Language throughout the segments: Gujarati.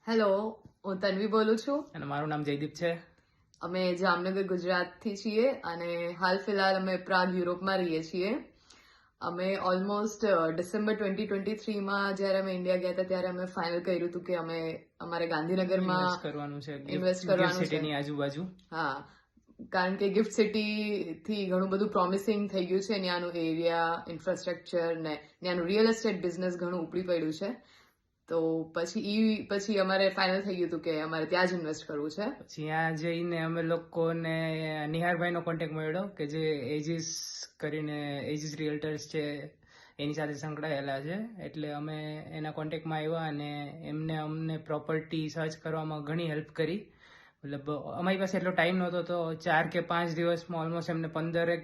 હેલો, હું તન્વી બોલું છું અને મારું નામ જયદીપ છે. અમે જામનગર ગુજરાતથી છીએ અને હાલ ફિલહાલ અમે પ્રાગ યુરોપમાં રહીએ છીએ. અમે ઓલમોસ્ટ ડિસેમ્બર 2023માં જ્યારે અમે ઇન્ડિયા ગયા હતા ત્યારે અમે ફાઇનલ કર્યું હતું કે અમે અમારે ગાંધીનગરમાં ઇન્વેસ્ટ કરવાનું છે, ઇન્વેસ્ટ ગિફ્ટ કરવાનું છે. સિટીની આજુબાજુ. હા, કારણ કે ગિફ્ટ સિટીથી ઘણું બધું પ્રોમિસિંગ થઈ ગયું છે. ત્યાંનું એરિયા, ઇન્ફ્રાસ્ટ્રક્ચર ને ત્યાંનું રિયલ એસ્ટેટ બિઝનેસ ઘણું ઉપડી પડ્યું છે. તો પછી અમારે ફાઇનલ થઈ ગયું હતું કે અમારે ત્યાં જ ઇન્વેસ્ટ કરવું છે. ત્યાં જઈને અમે લોકોને નિહારભાઈનો કોન્ટેક્ટ મળ્યો કે જે એજીસ કરીને એજીસ રિયલ્ટર્સ છે એની સાથે સંકળાયેલા છે. એટલે અમે એના કોન્ટેક્ટમાં આવ્યા અને એમને અમને પ્રોપર્ટી સર્ચ કરવામાં ઘણી હેલ્પ કરી. મતલબ અમારી પાસે એટલો ટાઈમ નહોતો તો 4 કે 5 દિવસમાં ઓલમોસ્ટ એમને 15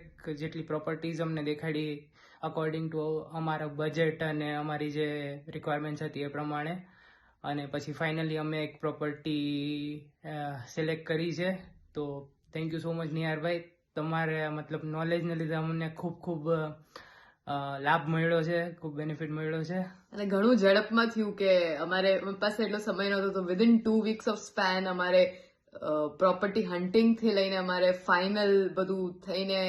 જેટલી પ્રોપર્ટીઝ અમને દેખાડી અકોર્ડિંગ ટુ અમારા બજેટ અને અમારી જે રિક્વાયરમેન્ટ્સ હતી એ પ્રમાણે. અને પછી ફાઇનલી અમે એક પ્રોપર્ટી સિલેક્ટ કરી છે. તો થેન્ક યુ સો મચ નિહારભાઈ, તમારે મતલબ નોલેજને લીધે અમને ખૂબ લાભ મળ્યો છે, ખૂબ બેનિફિટ મળ્યો છે. અને ઘણું ઝડપમાં થયું કે અમારે પાસે એટલો સમય નહોતો તો વિધિન 2 weeks ઓફ સ્પેન અમારે પ્રોપર્ટી હન્ટિંગથી લઈને અમારે ફાઇનલ બધું થઈને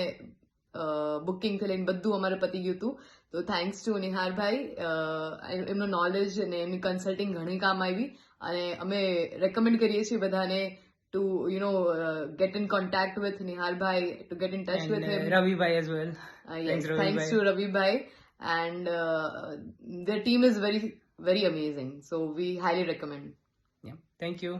બુકિંગથી લઈને બધું અમારે પતી ગયું હતું. તો થેન્ક્સ ટુ નિહારભાઈ, એમનો નોલેજ અને એમની કન્સલ્ટિંગ ઘણી કામ આવી અને અમે રેકમેન્ડ કરીએ છીએ બધાને to get in contact with નિહારભાઈ, to get in touch with him. રવિભાઈ as well. Yes, thanks to Ravibai, and their team is very very amazing, so we highly recommend. Yeah, thank you.